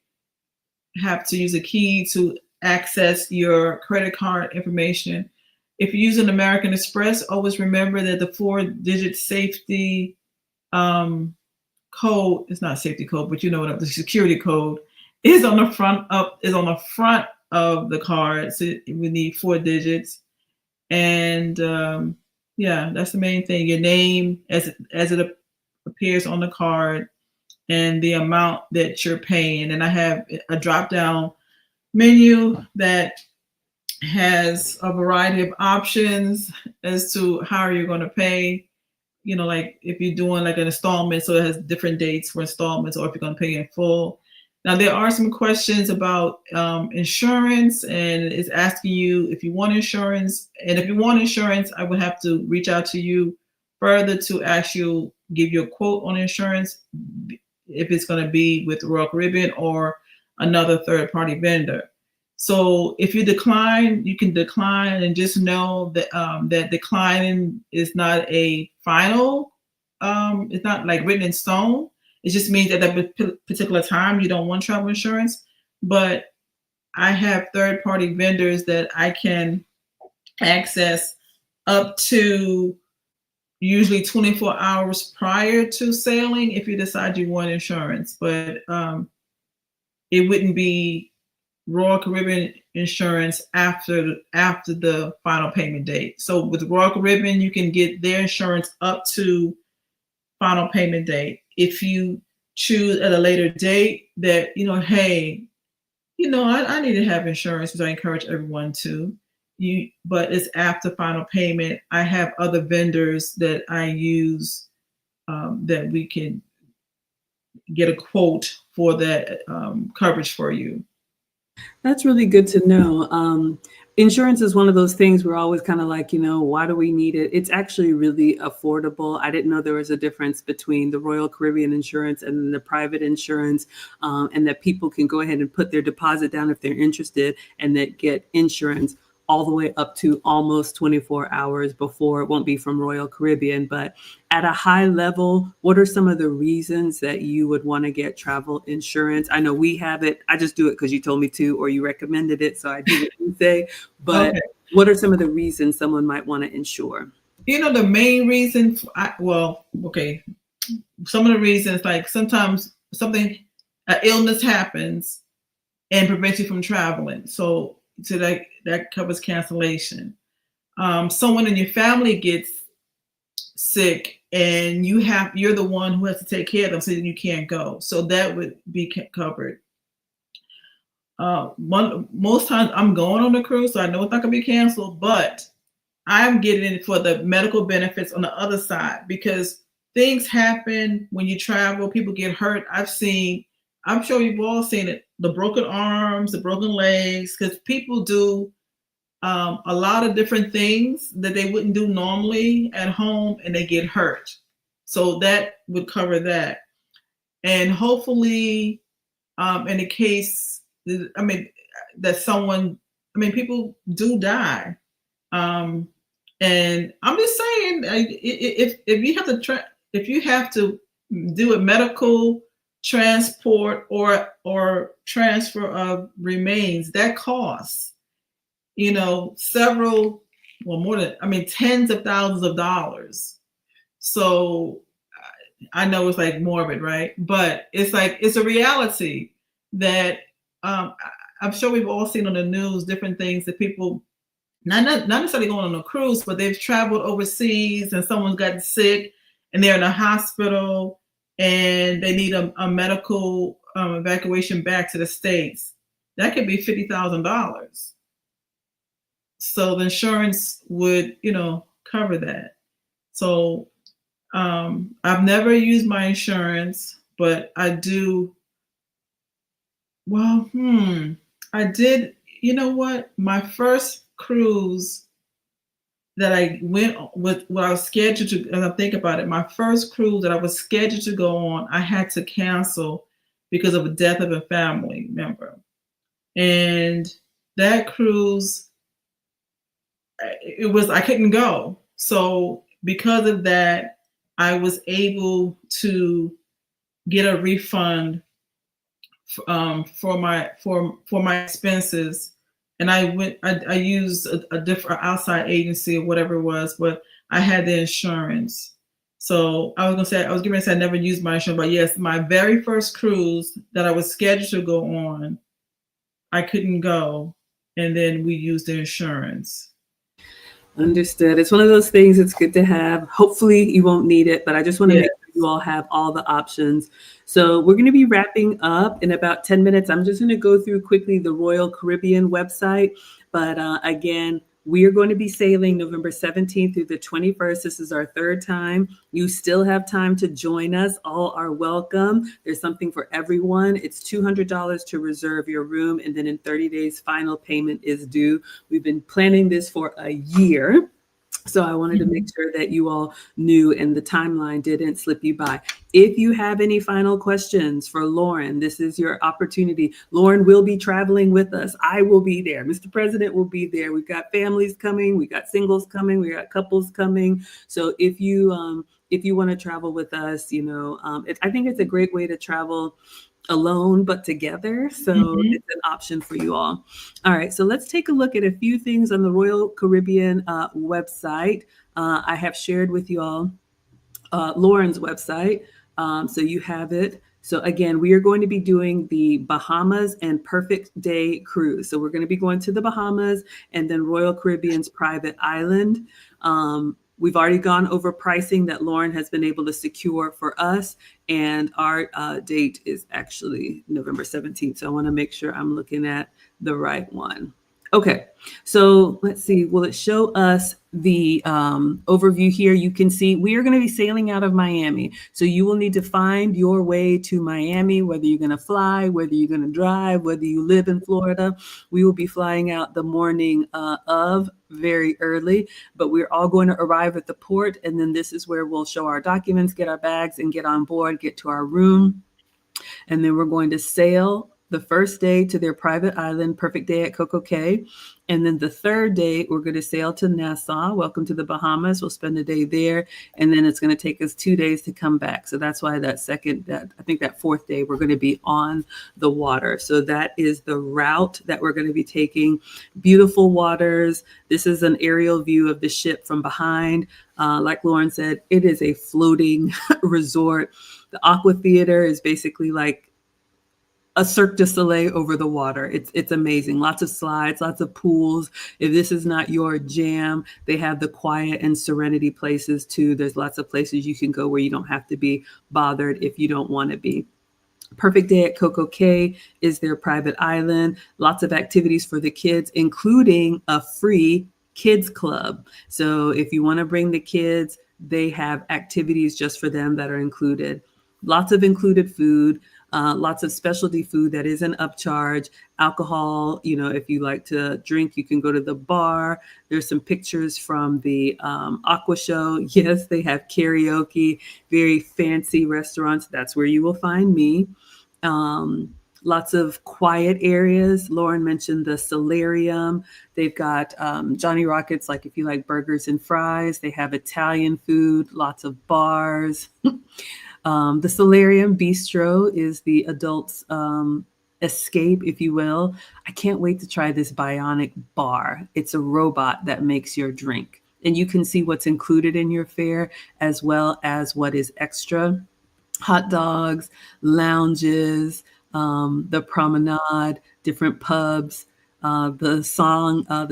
have to use a key to access your credit card information. If you're using American Express, always remember that the 4-digit safety code, it's not safety code, but you know what, the security code is on the front of the card. So we need 4 digits. And that's the main thing. Your name as it appears on the card and the amount that you're paying. And I have a drop-down menu that has a variety of options as to how you're going to pay. You know, like if you're doing like an installment, so it has different dates for installments, or if you're going to pay in full. Now, there are some questions about insurance, and it's asking you if you want insurance. And if you want insurance, I would have to reach out to you further to give you a quote on insurance, if it's going to be with Royal Caribbean or another third-party vendor. So if you decline, you can decline, and just know that that declining is not a final. It's not like written in stone. It just means at that particular time you don't want travel insurance. But I have third-party vendors that I can access up to usually 24 hours prior to sailing if you decide you want insurance. But it wouldn't be Royal Caribbean insurance after the final payment date. So with Royal Caribbean, you can get their insurance up to final payment date. If you choose at a later date that, hey, I need to have insurance, because I encourage everyone to. But it's after final payment. I have other vendors that I use that we can get a quote for that coverage for you. That's really good to know. Insurance is one of those things we're always kind of like, why do we need it? It's actually really affordable. I didn't know there was a difference between the Royal Caribbean insurance and the private insurance, and that people can go ahead and put their deposit down if they're interested, and that get insurance all the way up to almost 24 hours before. It won't be from Royal Caribbean, but at a high level, what are some of the reasons that you would want to get travel insurance? I know we have it. I just do it because you told me to, or you recommended it, so I do what you say. But okay, what are some of the reasons someone might want to insure? The main reason, some of the reasons, like sometimes an illness happens and prevents you from traveling. So that covers cancellation. Someone in your family gets sick and you're the one who has to take care of them, so then you can't go. So that would be covered. Most times I'm going on the cruise, so I know it's not going to be canceled, but I'm getting it for the medical benefits on the other side, because things happen when you travel. People get hurt. I'm sure you've all seen it, the broken arms, the broken legs, because people do a lot of different things that they wouldn't do normally at home, and they get hurt. So that would cover that. And hopefully, in the case, people do die. And I'm just saying, if you have to do a medical transport or transfer of remains, that costs, tens of thousands of dollars. So I know it's like morbid, right? But it's a reality that I'm sure we've all seen on the news, different things that people, not necessarily going on a cruise, but they've traveled overseas and someone's gotten sick and they're in a hospital and they need a medical evacuation back to the States. That could be $50,000. So the insurance would, cover that. So I've never used my insurance, but I do. Well, I did. You know what? My first cruise that I went with, what I was scheduled to, as I think about it, my first cruise that I was scheduled to go on, I had to cancel because of the death of a family member. And that cruise, I couldn't go. So because of that, I was able to get a refund for my expenses. And I used a different outside agency or whatever it was, but I had the insurance. So I was getting ready to say I never used my insurance, but yes, my very first cruise that I was scheduled to go on, I couldn't go. And then we used the insurance. Understood. It's one of those things it's good to have. Hopefully you won't need it, but I just want to make sure you all have all the options. So we're going to be wrapping up in about 10 minutes. I'm just going to go through quickly the Royal Caribbean website. But again, We are going to be sailing November 17th through the 21st. This is our third time. You still have time to join us. All are welcome. There's something for everyone. It's $200 to reserve your room, and then in 30 days, final payment is due. We've been planning this for a year. So I wanted to make sure that you all knew and the timeline didn't slip you by. If you have any final questions for Lauren, this is your opportunity. Lauren will be traveling with us. I will be there. Mr. President will be there. We've got families coming. We got singles coming. We got couples coming. So if you want to travel with us, I think it's a great way to travel alone but together, so it's an option for you all. All right, so let's take a look at a few things on the Royal Caribbean website. I have shared with you all Lauren's website, so you have it. So again, we are going to be doing the Bahamas and Perfect Day cruise. So we're going to be going to the Bahamas and then Royal Caribbean's private island. We've already gone over pricing that Lauren has been able to secure for us, and our date is actually November 17th. So I want to make sure I'm looking at the right one. Okay, so let's see. Will it show us the overview here? You can see we are going to be sailing out of Miami. So you will need to find your way to Miami, whether you're going to fly, whether you're going to drive, whether you live in Florida. We will be flying out the morning of very early, but we're all going to arrive at the port. And then this is where we'll show our documents, get our bags and get on board, get to our room. And then we're going to sail the first day to their private island, Perfect Day at Coco Cay. And then the third day, we're going to sail to Nassau. Welcome to the Bahamas. We'll spend a day there. And then it's going to take us 2 days to come back. So that's why that fourth day, we're going to be on the water. So that is the route that we're going to be taking. Beautiful waters. This is an aerial view of the ship from behind. Like Lauren said, it is a floating resort. The Aqua Theater is basically like a Cirque du Soleil over the water. It's amazing. Lots of slides, lots of pools. If this is not your jam, they have the quiet and serenity places too. There's lots of places you can go where you don't have to be bothered if you don't want to be. Perfect Day at Coco Cay is their private island. Lots of activities for the kids, including a free kids club. So if you want to bring the kids, they have activities just for them that are included. Lots of included food. Lots of specialty food that isn't upcharge, alcohol. If you like to drink, you can go to the bar. There's some pictures from the Aqua Show. Yes, they have karaoke, very fancy restaurants. That's where you will find me. Lots of quiet areas. Lauren mentioned the solarium. They've got Johnny Rockets, like if you like burgers and fries. They have Italian food, lots of bars. The Solarium Bistro is the adults' escape, if you will. I can't wait to try this bionic bar. It's a robot that makes your drink. And you can see what's included in your fare as well as what is extra. Hot dogs, lounges, the promenade, different pubs, the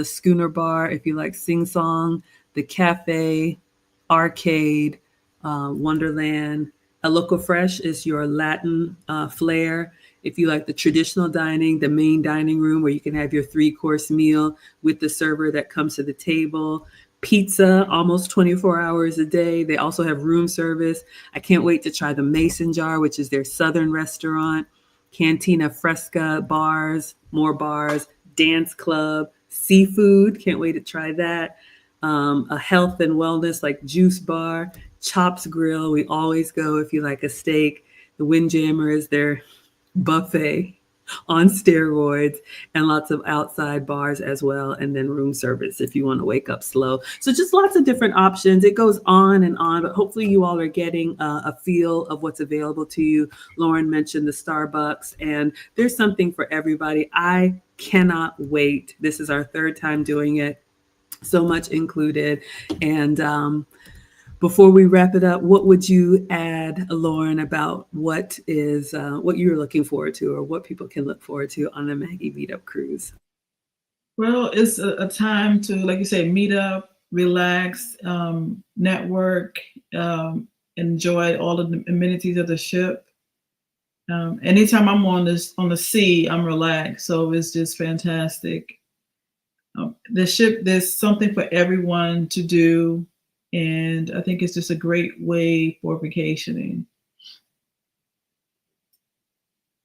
Schooner Bar, if you like sing song, the cafe, arcade, Wonderland. A Loco Fresh is your Latin flair. If you like the traditional dining, the main dining room where you can have your 3-course meal with the server that comes to the table. Pizza, almost 24 hours a day. They also have room service. I can't wait to try the Mason Jar, which is their southern restaurant. Cantina Fresca bars, more bars, dance club, seafood. Can't wait to try that. A health and wellness like juice bar. Chops Grill, we always go if you like a steak. The Windjammer is their buffet on steroids, and lots of outside bars as well, and then room service if you want to wake up slow. So just lots of different options. It goes on and on, but hopefully you all are getting a feel of what's available to you. Lauren mentioned the Starbucks, and there's something for everybody. I cannot wait. This is our third time doing it. So much included. And before we wrap it up, what would you add, Lauren, about what you're looking forward to, or what people can look forward to on the Maggie Meetup Cruise? Well, it's a time to, like you say, meet up, relax, network, enjoy all of the amenities of the ship. Anytime I'm on the sea, I'm relaxed, so it's just fantastic. the ship, there's something for everyone to do. And I think it's just a great way for vacationing.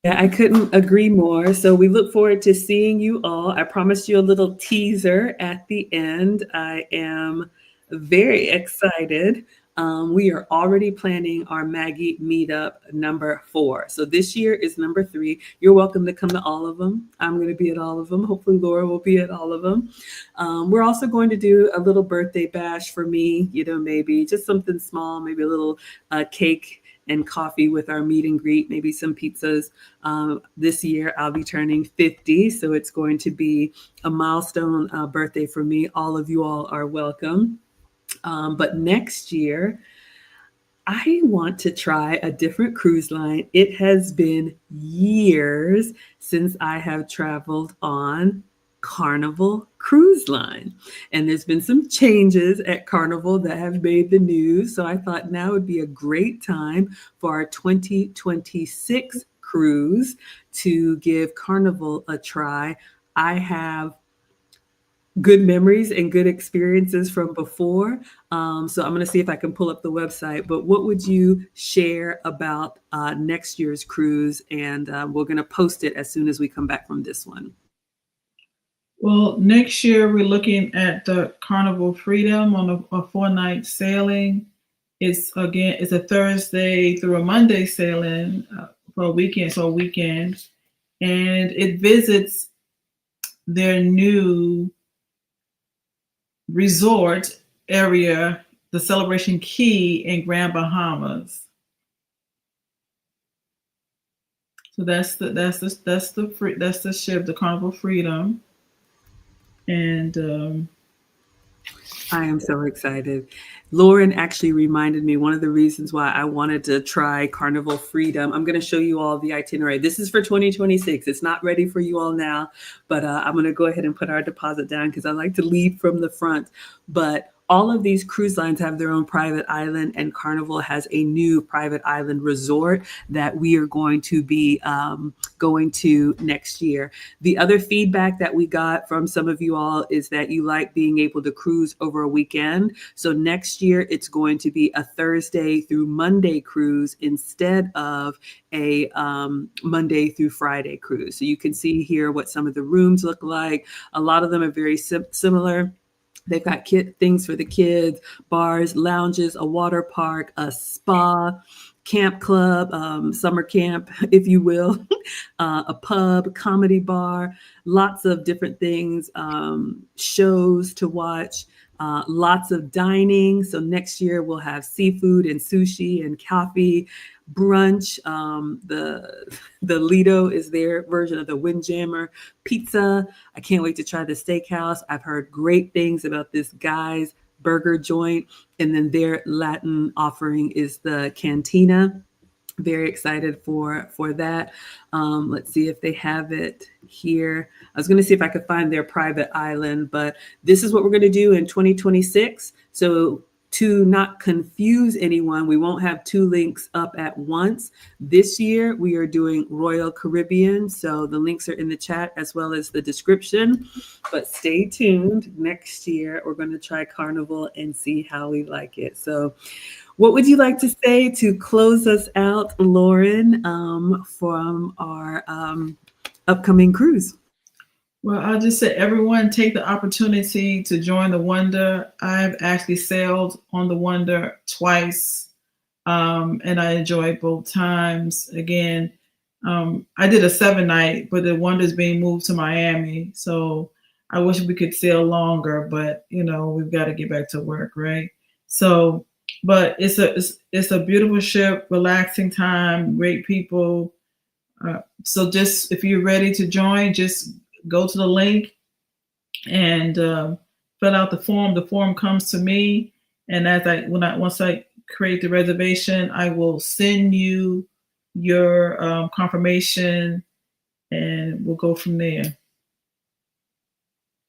Yeah, I couldn't agree more. So we look forward to seeing you all. I promised you a little teaser at the end. I am very excited. We are already planning our Maggie meetup number 4. So this year is number 3. You're welcome to come to all of them. I'm going to be at all of them. Hopefully, Laura will be at all of them. We're also going to do a little birthday bash for me, maybe just something small, maybe a little cake and coffee with our meet and greet, maybe some pizzas. This year, I'll be turning 50, so it's going to be a milestone birthday for me. All of you all are welcome. But next year, I want to try a different cruise line. It has been years since I have traveled on Carnival Cruise Line. And there's been some changes at Carnival that have made the news. So I thought now would be a great time for our 2026 cruise to give Carnival a try. I have good memories and good experiences from before. So I'm going to see if I can pull up the website. But what would you share about next year's cruise? And we're going to post it as soon as we come back from this one. Well, next year we're looking at the Carnival Freedom on a 4-night sailing. It's a Thursday through a Monday sailing for a weekend, and it visits their new resort area, the Celebration Key in Grand Bahamas. So that's the ship, the Carnival Freedom, and I am so excited. Lauren actually reminded me one of the reasons why I wanted to try Carnival Freedom. I'm going to show you all the itinerary. This is for 2026. It's not ready for you all now, but I'm going to go ahead and put our deposit down because I like to lead from the front. But all of these cruise lines have their own private island, and Carnival has a new private island resort that we are going to be going to next year. The other feedback that we got from some of you all is that you like being able to cruise over a weekend. So next year, it's going to be a Thursday through Monday cruise instead of a Monday through Friday cruise. So you can see here what some of the rooms look like. A lot of them are very similar. They've got things for the kids, bars, lounges, a water park, a spa, camp club, summer camp, if you will, a pub, comedy bar, lots of different things, shows to watch, lots of dining. So next year we'll have seafood and sushi and coffee, brunch. The Lido is their version of the Windjammer, pizza. I can't wait to try the steakhouse. I've heard great things about this guy's burger joint. And then their Latin offering is the Cantina. Very excited for that. Let's see if they have it here. I was going to see if I could find their private island, but this is what we're going to do in 2026. So to not confuse anyone, we won't have 2 links up at once. This year, we are doing Royal Caribbean. So the links are in the chat as well as the description. But stay tuned. Next year, we're going to try Carnival and see how we like it. So what would you like to say to close us out, Lauren, from our upcoming cruise? well, I'll just say everyone take the opportunity to join the Wonder. I've actually sailed on the Wonder twice, and I enjoyed both times. Again, I did a 7-night, but the Wonder's being moved to Miami, so I wish we could sail longer, but we've got to get back to work, right? So, but it's a beautiful ship, relaxing time, great people. So just if you're ready to join, just go to the link and fill out the form. The form comes to me, and once I create the reservation, I will send you your confirmation, and we'll go from there.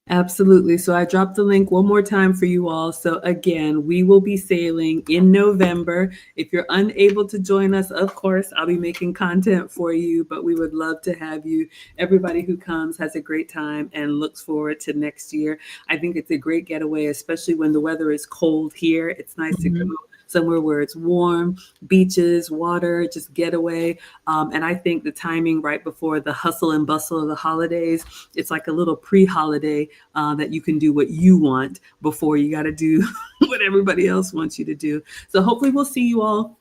Absolutely. So I dropped the link one more time for you all. So again, we will be sailing in November. If you're unable to join us, of course, I'll be making content for you, but we would love to have you. Everybody who comes has a great time and looks forward to next year. I think it's a great getaway, especially when the weather is cold here. It's nice to go Mhm. somewhere where it's warm, beaches, water, just getaway. And I think the timing right before the hustle and bustle of the holidays, it's like a little pre-holiday that you can do what you want before you got to do what everybody else wants you to do. So hopefully we'll see you all.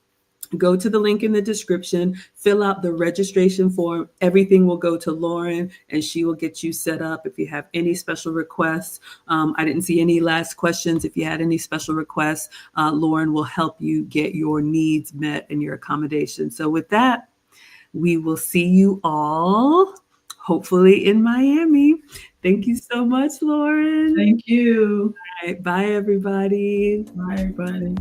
Go to the link in the description, fill out the registration form. Everything will go to Lauren and she will get you set up. If you have any special requests, I didn't see any last questions. If you had any special requests, Lauren will help you get your needs met and your accommodation. So with that, we will see you all hopefully in Miami. Thank you so much, Lauren. Thank you. All right, bye, everybody. Bye, everybody.